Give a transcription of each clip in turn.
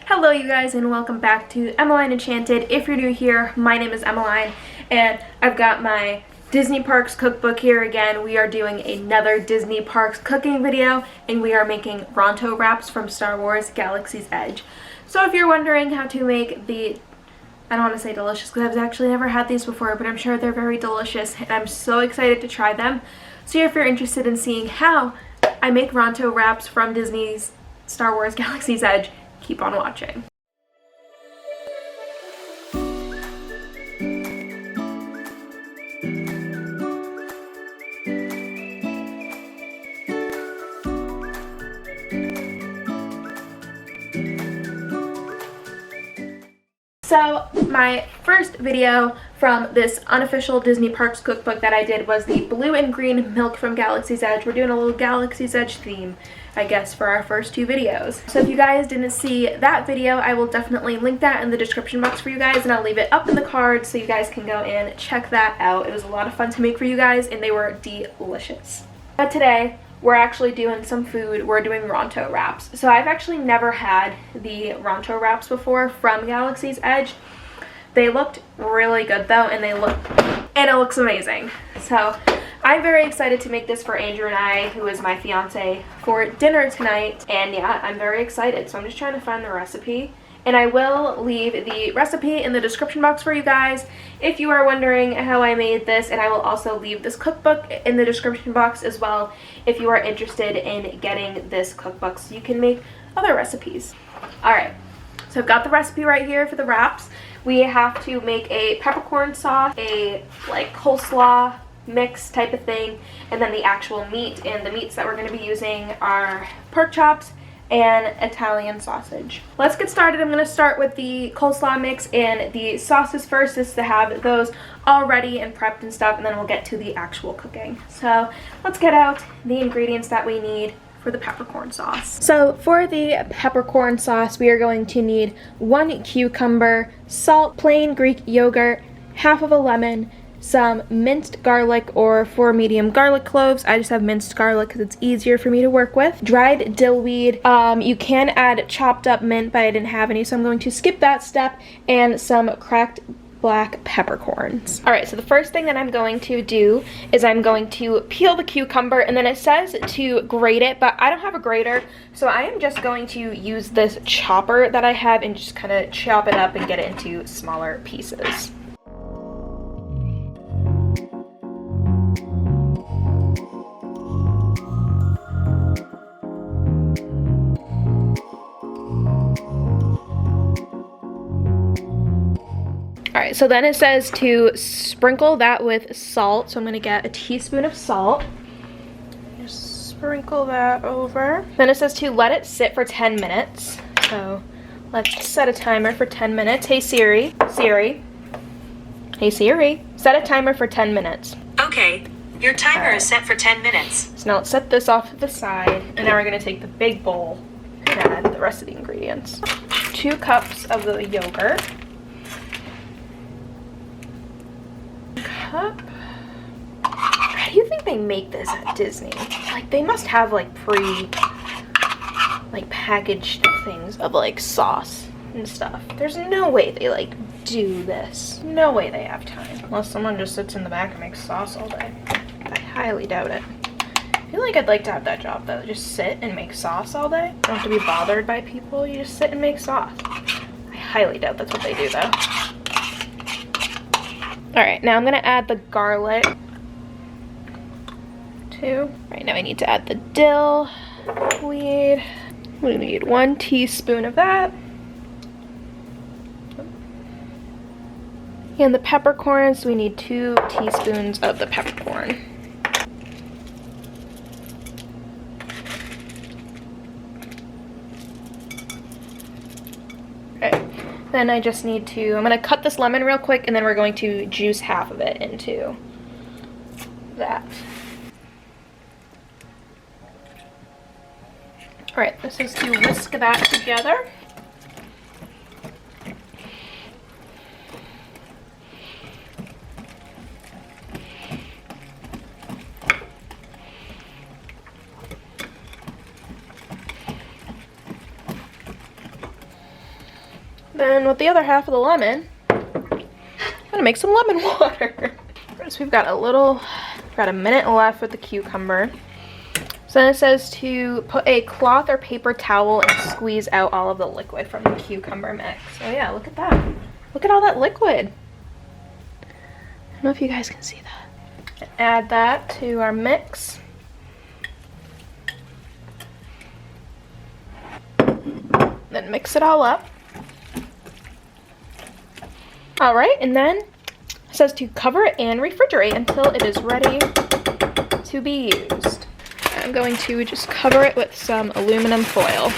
Hello you guys and welcome back to Emeline Enchanted. If you're new here, my name is Emeline and I've got my Disney Parks cookbook here again. We are doing another Disney Parks cooking video and we are making Ronto wraps from Star Wars Galaxy's Edge. So if you're wondering how to make the, I don't want to say delicious because I've actually never had these before, but I'm sure they're very delicious and I'm so excited to try them. So if you're interested in seeing how I make Ronto wraps from Disney's Star Wars Galaxy's Edge, keep on watching. So my first video from this unofficial Disney Parks cookbook that I did was the blue and green milk from Galaxy's Edge. We're doing a little Galaxy's Edge theme, I guess, for our first two videos. So if you guys didn't see that video, I will definitely link that in the description box for you guys, and I'll leave it up in the cards so you guys can go and check that out. It was a lot of fun to make for you guys and they were delicious. But today we're actually doing some food. We're doing Ronto wraps. So I've actually never had the Ronto wraps before from Galaxy's Edge. They looked really good though, and it looks amazing. So I'm very excited to make this for Andrew and I, who is my fiance, for dinner tonight. And yeah, I'm very excited. So I'm just trying to find the recipe. And I will leave the recipe in the description box for you guys if you are wondering how I made this. And I will also leave this cookbook in the description box as well if you are interested in getting this cookbook so you can make other recipes. Alright, so I've got the recipe right here for the wraps. We have to make a peppercorn sauce, a like coleslaw mix type of thing, and then the actual meat. And the meats that we're going to be using are pork chops and Italian sausage. Let's get started. I'm going to start with the coleslaw mix and the sauces first, is to have those all ready and prepped and stuff, and then we'll get to the actual cooking. So let's get out the ingredients that we need for the peppercorn sauce. So for the peppercorn sauce, we are going to need 1 cucumber, salt, plain Greek yogurt, half of a lemon, some minced garlic, or 4 medium garlic cloves. I just have minced garlic because it's easier for me to work with. Dried dill weed. You can add chopped up mint, but I didn't have any, so I'm going to skip that step. And some cracked black peppercorns. Alright, so the first thing that I'm going to do is I'm going to peel the cucumber, and then it says to grate it, but I don't have a grater, so I am just going to use this chopper that I have and just kind of chop it up and get it into smaller pieces. Alright, so then it says to sprinkle that with salt. So I'm going to get a teaspoon of salt. Just sprinkle that over. Then it says to let it sit for 10 minutes. So let's set a timer for 10 minutes. Hey Siri. Hey Siri. Set a timer for 10 minutes. Okay, your timer is set for 10 minutes. So now let's set this off to the side. And now we're going to take the big bowl and add the rest of the ingredients. 2 cups of the yogurt. How do you think they make this at Disney? Like, they must have like packaged things of like sauce and stuff. There's no way they like do this. No way they have time. Unless someone just sits in the back and makes sauce all day. I highly doubt it. I feel like I'd like to have that job though. Just sit and make sauce all day. Don't have to be bothered by people. You just sit and make sauce. I highly doubt that's what they do though. Alright, now I'm going to add the garlic. 2. Alright, now I need to add the dill weed. We need 1 teaspoon of that. And the peppercorns, we need 2 teaspoons of the peppercorn. Okay. Then I just need to, I'm going to cut this lemon real quick, and then we're going to juice half of it into that. Alright, this is to whisk that together. Then with the other half of the lemon, I'm gonna make some lemon water. First, we've got a minute left with the cucumber. So then it says to put a cloth or paper towel and squeeze out all of the liquid from the cucumber mix. So yeah, look at that. Look at all that liquid. I don't know if you guys can see that. Add that to our mix. Then mix it all up. All right, and then it says to cover it and refrigerate until it is ready to be used. I'm going to just cover it with some aluminum foil.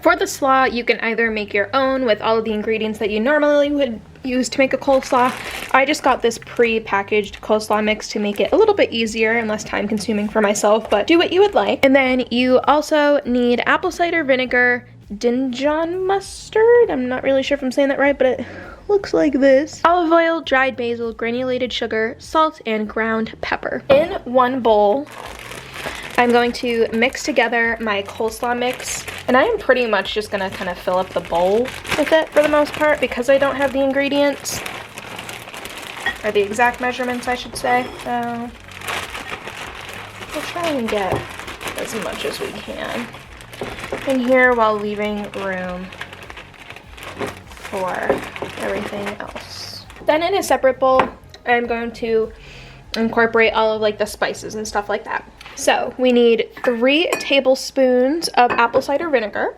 For the slaw, you can either make your own with all of the ingredients that you normally would use to make a coleslaw. I just got this pre-packaged coleslaw mix to make it a little bit easier and less time consuming for myself, but do what you would like. And then you also need apple cider vinegar, Dijon mustard, I'm not really sure if I'm saying that right, but it looks like this. Olive oil, dried basil, granulated sugar, salt, and ground pepper. In one bowl, I'm going to mix together my coleslaw mix, and I am pretty much just gonna kind of fill up the bowl with it for the most part because I don't have the ingredients, or the exact measurements I should say, so we'll try and get as much as we can in here while leaving room for everything else. Then in a separate bowl, I'm going to incorporate all of like the spices and stuff like that. So we need 3 tablespoons of apple cider vinegar.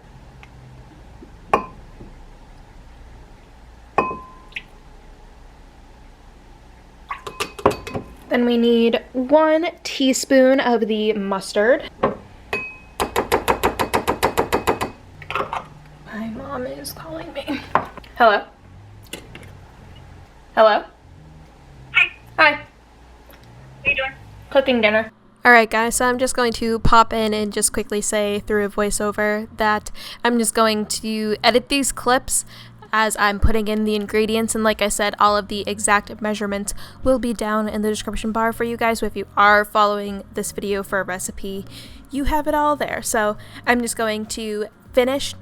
Then we need 1 teaspoon of the mustard. My mom is calling me. Hello? Hello? Hi. Hi. What are you doing? Cooking dinner. Alright guys, so I'm just going to pop in and just quickly say through a voiceover that I'm just going to edit these clips as I'm putting in the ingredients, and like I said, all of the exact measurements will be down in the description bar for you guys, so if you are following this video for a recipe, you have it all there. So I'm just going to finish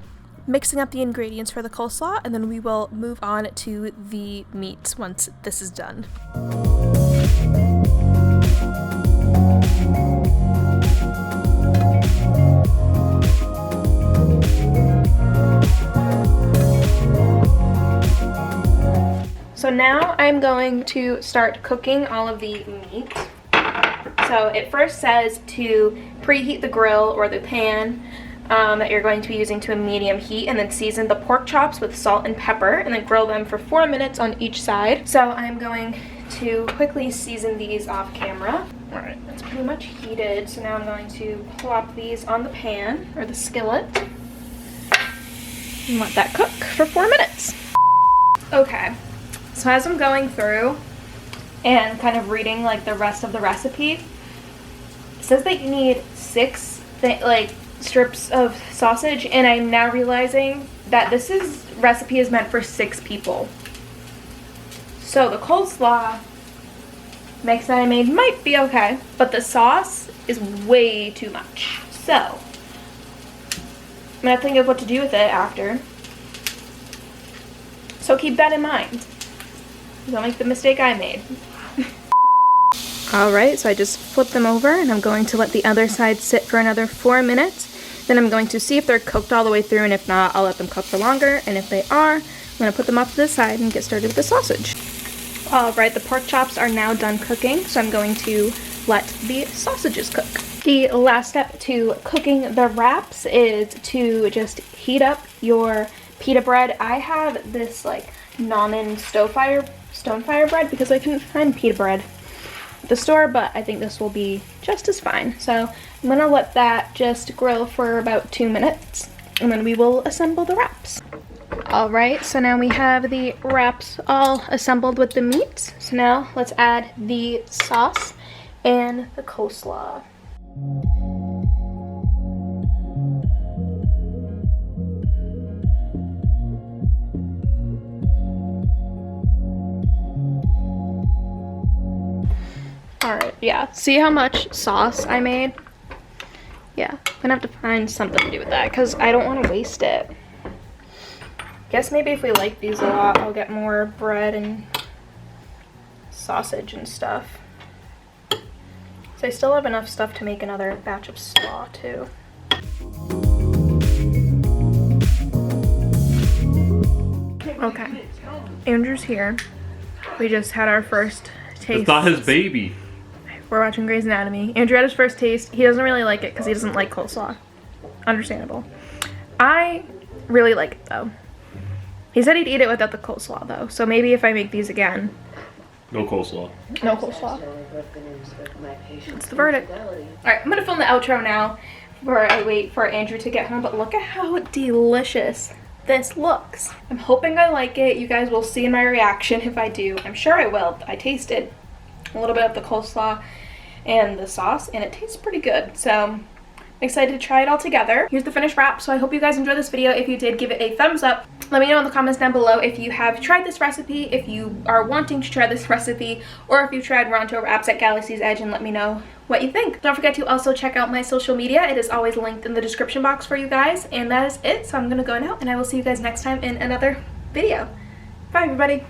mixing up the ingredients for the coleslaw, and then we will move on to the meats once this is done. So now I'm going to start cooking all of the meat. So it first says to preheat the grill or the pan that you're going to be using to a medium heat, and then season the pork chops with salt and pepper, and then grill them for 4 minutes on each side. So I'm going to quickly season these off camera. All right, it's pretty much heated. So now I'm going to plop these on the pan or the skillet and let that cook for 4 minutes. Okay. So as I'm going through and kind of reading like the rest of the recipe, it says that you need 6 strips of sausage, and I'm now realizing that this recipe is meant for 6 people. So the coleslaw mix that I made might be okay, but the sauce is way too much. So I'm gonna think of what to do with it after. So keep that in mind. Don't make the mistake I made. Alright, so I just flipped them over, and I'm going to let the other side sit for another 4 minutes. Then I'm going to see if they're cooked all the way through, and if not, I'll let them cook for longer. And if they are, I'm going to put them off to the side and get started with the sausage. Alright, the pork chops are now done cooking, so I'm going to let the sausages cook. The last step to cooking the wraps is to just heat up your pita bread. I have this like Naaman stonefire bread because I couldn't find pita bread at the store, but I think this will be just as fine. So I'm gonna let that just grill for about 2 minutes, and then we will assemble the wraps. Alright, so now we have the wraps all assembled with the meat. So now let's add the sauce and the coleslaw. Alright, yeah. See how much sauce I made? Yeah, I'm gonna have to find something to do with that because I don't want to waste it. Guess maybe if we like these a lot, I'll get more bread and sausage and stuff. So I still have enough stuff to make another batch of slaw too. Okay, Andrew's here. We just had our first taste. It's not his baby. We're watching Grey's Anatomy. Andrew had his first taste. He doesn't really like it because he doesn't like coleslaw. Understandable. I really like it though. He said he'd eat it without the coleslaw though. So maybe if I make these again. No coleslaw. No coleslaw. That's the verdict. Alright, I'm going to film the outro now before I wait for Andrew to get home. But look at how delicious this looks. I'm hoping I like it. You guys will see in my reaction if I do. I'm sure I will. I tasted a little bit of the coleslaw and the sauce and it tastes pretty good. So I'm excited to try it all together. Here's the finished wrap. So I hope you guys enjoyed this video. If you did, give it a thumbs up. Let me know in the comments down below if you have tried this recipe, if you are wanting to try this recipe, or if you've tried Ronto wraps at Galaxy's Edge, and let me know what you think. Don't forget to also check out my social media. It is always linked in the description box for you guys. And that is it. So I'm gonna go now and I will see you guys next time in another video. Bye everybody.